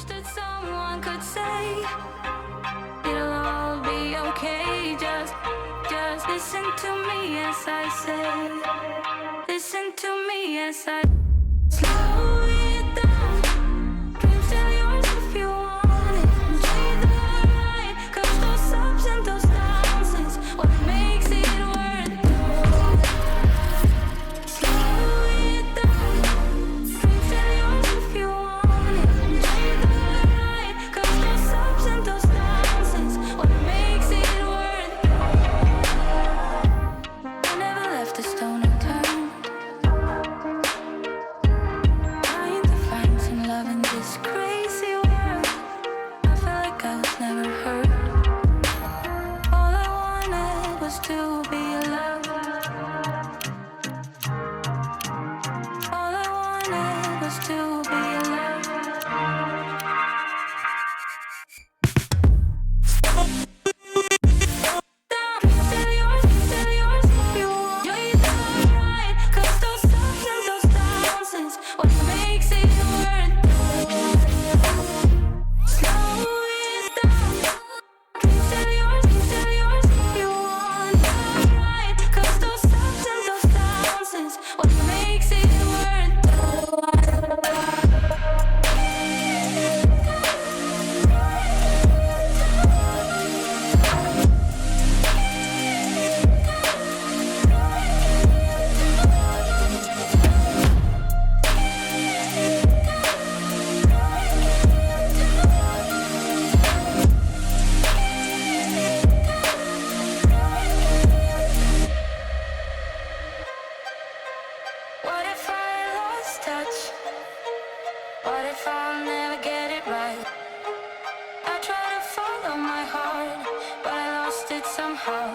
that someone could say it'll all be okay. Just listen to me as I say. Listen to me as I slow it down. Dreams still yours if you want it. Enjoy the ride, 'cause those ups and those downs is what makes it worth it. Slow it down. Dreams still yours if you want it. Enjoy the ride, 'cause those ups and those downs is what makes it worth it. I never left a stone unturned. Trying to find some love in this crazy world. I felt like I was never hurt. All I wanted was to be loved. All I wanted was to be loved. Still yours if you want. Enjoy the ride, 'cause those ups and those downs is what makes it worth it. Slow it down. Still yours if you want the ride, 'cause those ups and those downs is what makes it worth it. What if I lost touch? What if I'll never get it right? I try to follow my heart, but I lost it somehow.